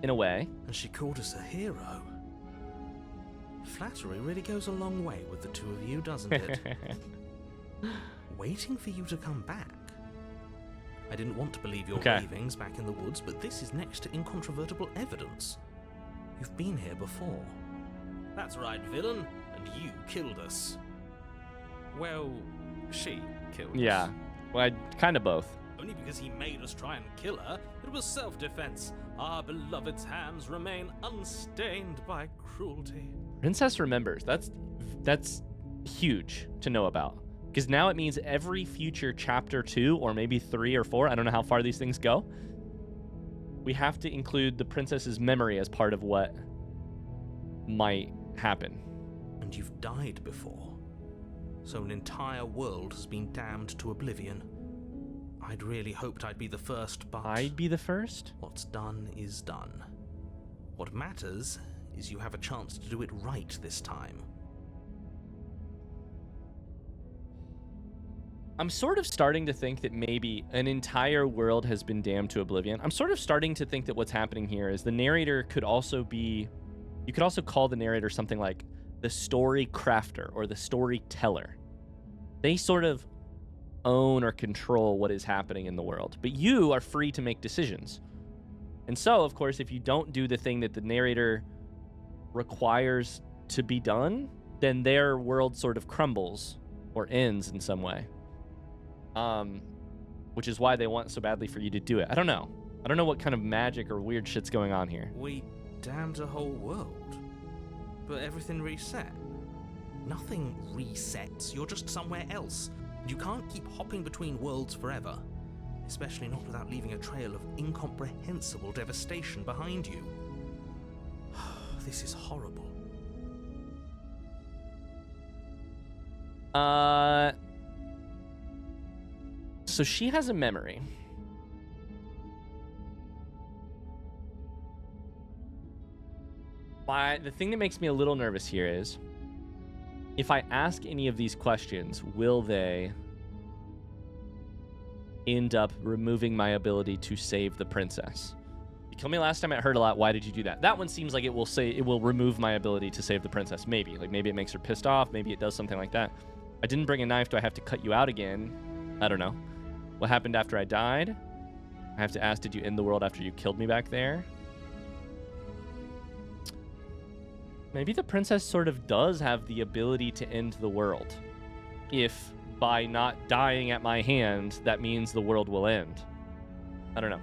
in a way. And she called us a hero. Flattery really goes a long way with the two of you, doesn't it? Waiting for you to come back. I didn't want to believe your ravings back in the woods, but this is next to incontrovertible evidence. You've been here before. That's right, villain, and you killed us. Well, she killed us. Yeah, well, kind of both. Only because he made us try and kill her. It was self-defense. Our beloved's hands remain unstained by cruelty. Princess remembers. That's huge to know about. Because now it means every future chapter 2, or maybe 3 or 4, I don't know how far these things go, we have to include the princess's memory as part of what might happen. And you've died before. So an entire world has been damned to oblivion. I'd really hoped I'd be the first, but... I'd be the first? What's done is done. What matters is you have a chance to do it right this time. I'm sort of starting to think that maybe an entire world has been damned to oblivion. I'm sort of starting to think that what's happening here is the narrator could also be... You could also call the narrator something like the story crafter or the storyteller. They sort of own or control what is happening in the world, but you are free to make decisions. And so, of course, if you don't do the thing that the narrator requires to be done, then their world sort of crumbles or ends in some way. Which is why they want so badly for you to do it. I don't know. I don't know what kind of magic or weird shit's going on here. We damned a whole world, but everything reset. Nothing resets. You're just somewhere else. You can't keep hopping between worlds forever, especially not without leaving a trail of incomprehensible devastation behind you. This is horrible. So she has a memory. The thing that makes me a little nervous here is, if I ask any of these questions, will they end up removing my ability to save the princess? You killed me last time, it hurt a lot. Why did you do that? That one seems like it will remove my ability to save the princess. Maybe. Like, maybe it makes her pissed off. Maybe it does something like that. I didn't bring a knife. Do I have to cut you out again? I don't know. What happened after I died? I have to ask, did you end the world after you killed me back there? Maybe the princess sort of does have the ability to end the world. If by not dying at my hand, that means the world will end. I don't know.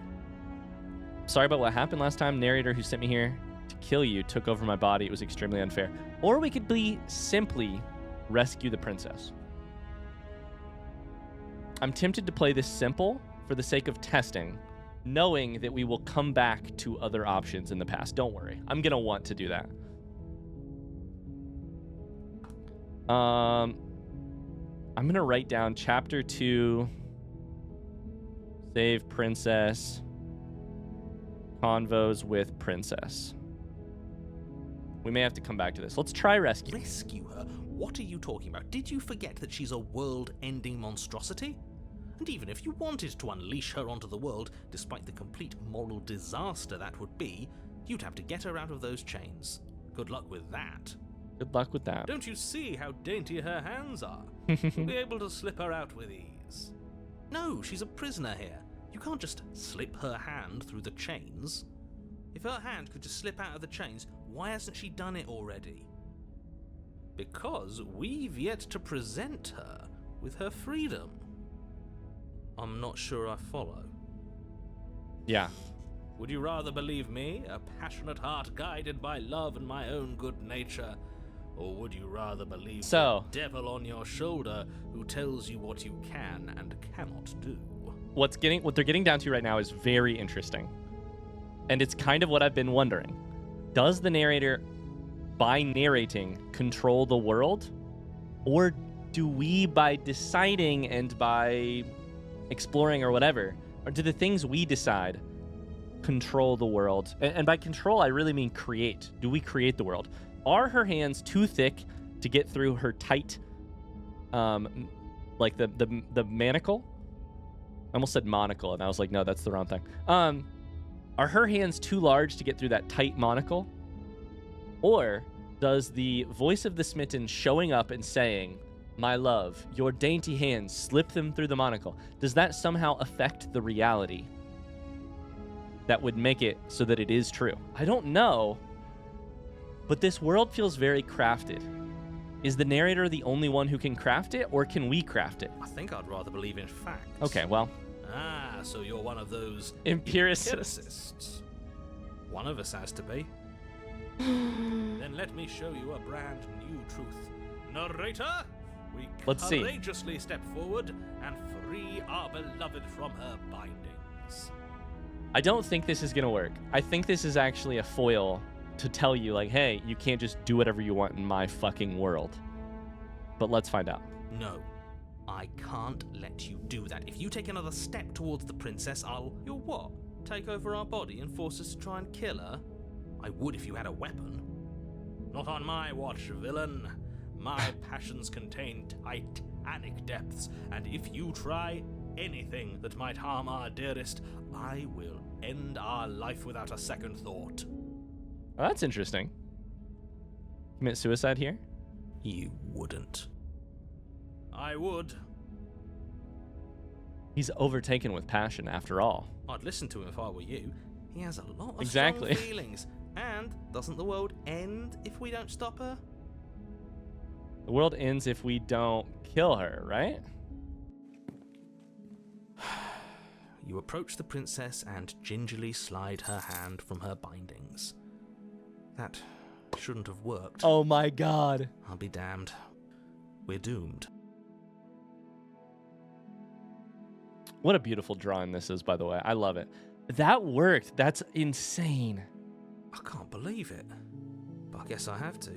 Sorry about what happened last time. Narrator who sent me here to kill you took over my body. It was extremely unfair. Or we could simply rescue the princess. I'm tempted to play this simple for the sake of testing, knowing that we will come back to other options in the past. Don't worry. I'm going to want to do that. I'm going to write down chapter 2, save princess, convos with princess. We may have to come back to this. Let's try rescue. Rescue her? What are you talking about? Did you forget that she's a world-ending monstrosity? And even if you wanted to unleash her onto the world, despite the complete moral disaster that would be, you'd have to get her out of those chains. Good luck with that. Good luck with that. Don't you see how dainty her hands are? You'll be able to slip her out with ease. No, she's a prisoner here. You can't just slip her hand through the chains. If her hand could just slip out of the chains, why hasn't she done it already? Because we've yet to present her with her freedom. I'm not sure I follow. Yeah. Would you rather believe me, a passionate heart guided by love and my own good nature? Or would you rather believe the devil on your shoulder who tells you what you can and cannot do? What they're getting down to right now is very interesting. And it's kind of what I've been wondering. Does the narrator, by narrating, control the world? Or do we, by deciding and by exploring or whatever, or do the things we decide control the world? And by control, I really mean create. Do we create the world? Are her hands too thick to get through her tight, like the manacle? I almost said monocle, and I was like, no, that's the wrong thing. Are her hands too large to get through that tight monocle? Or does the voice of the smitten showing up and saying, my love, your dainty hands, slip them through the monocle, does that somehow affect the reality that would make it so that it is true? I don't know, but this world feels very crafted. Is the narrator the only one who can craft it, or can we craft it? I think I'd rather believe in facts. Okay, well. Ah, so you're one of those empiricists. One of us has to be. Then let me show you a brand new truth. Narrator, Let's see. Courageously step forward and free our beloved from her bindings. I don't think this is going to work. I think this is actually a foil to tell you, like, hey, you can't just do whatever you want in my fucking world. But let's find out. No, I can't let you do that. If you take another step towards the princess, You'll what? Take over our body and force us to try and kill her? I would if you had a weapon. Not on my watch, villain. My passions contain titanic depths, and if you try anything that might harm our dearest, I will end our life without a second thought. Oh, that's interesting. Commit suicide here? You wouldn't. I would. He's overtaken with passion, after all. I'd listen to him if I were you. He has a lot of Exactly. strong feelings. And doesn't the world end if we don't stop her? The world ends if we don't kill her, right? You approach the princess and gingerly slide her hand from her bindings. That shouldn't have worked. Oh my god. I'll be damned. We're doomed. What a beautiful drawing this is, by the way. I love it. That worked. That's insane. I can't believe it. But I guess I have to.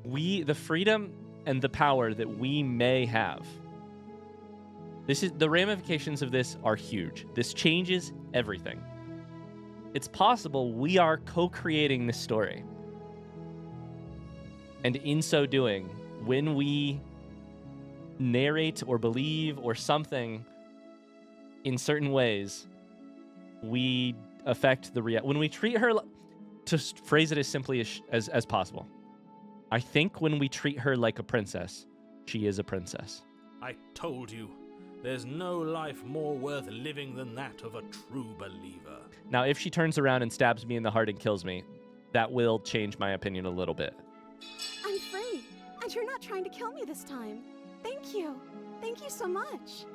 The freedom and the power that we may have. The ramifications of this are huge. This changes everything. It's possible we are co-creating this story. And in so doing, when we narrate or believe or something in certain ways, we affect the reality. When we treat her, to phrase it as simply as possible, I think when we treat her like a princess, she is a princess. I told you, there's no life more worth living than that of a true believer. Now, if she turns around and stabs me in the heart and kills me, that will change my opinion a little bit. I'm free, and you're not trying to kill me this time. Thank you. Thank you so much.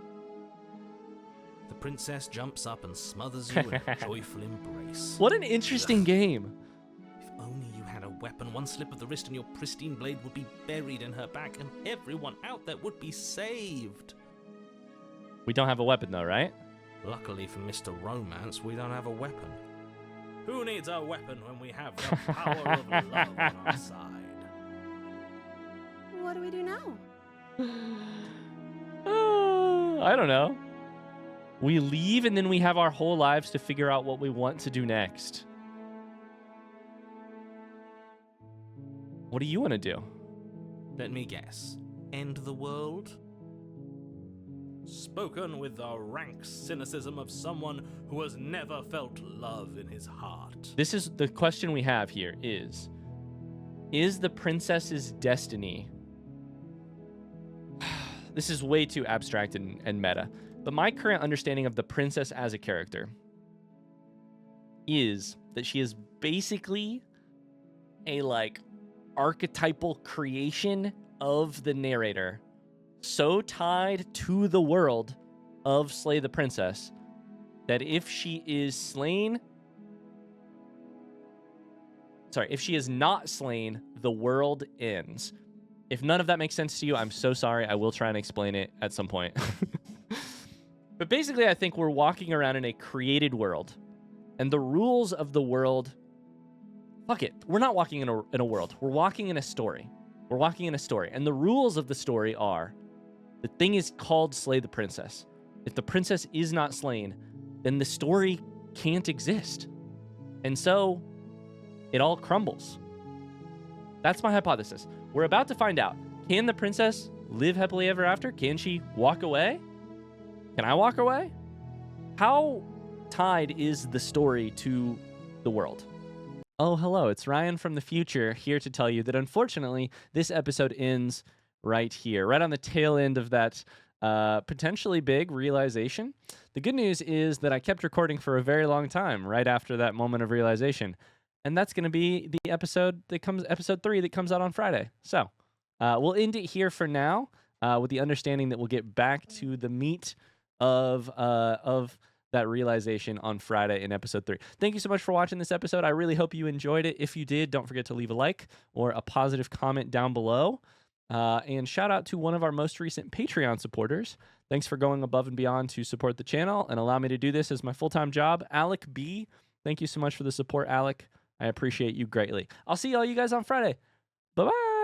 The princess jumps up and smothers you in a joyful embrace. What an interesting game. If only you had a weapon, one slip of the wrist and your pristine blade would be buried in her back and everyone out there would be saved. We don't have a weapon though, right? Luckily for Mr. Romance, we don't have a weapon. Who needs a weapon when we have the power of love on our side? What do we do now? I don't know. We leave and then we have our whole lives to figure out what we want to do next. What do you want to do? Let me guess. End the world? Spoken with the rank cynicism of someone who has never felt love in his heart. This is the question we have here is the princess's destiny? This is way too abstract and meta. But my current understanding of the princess as a character is that she is basically a archetypal creation of the narrator, so tied to the world of Slay the Princess that if she is not slain, the world ends. If none of that makes sense to you, I'm so sorry. I will try and explain it at some point. But basically, I think we're walking around in a created world, and the rules of the world, fuck it. We're not walking in a world. We're walking in a story. We're walking in a story, and the rules of the story are the thing is called Slay the Princess. If the princess is not slain, then the story can't exist. And so it all crumbles. That's my hypothesis. We're about to find out. Can the princess live happily ever after? Can she walk away? Can I walk away? How tied is the story to the world? Oh, hello. It's Ryan from the future here to tell you that unfortunately, this episode ends right here, right on the tail end of that potentially big realization. The good news is that I kept recording for a very long time right after that moment of realization. And that's going to be the episode 3 that comes out on Friday. So we'll end it here for now with the understanding that we'll get back to the meat of that realization on Friday in episode 3. Thank you so much for watching this episode. I really hope you enjoyed it. If you did, don't forget to leave a like or a positive comment down below. And shout out to one of our most recent Patreon supporters. Thanks for going above and beyond to support the channel and allow me to do this as my full-time job. Alec B. Thank you so much for the support, Alec. I appreciate you greatly. I'll see all you guys on Friday. Bye-bye.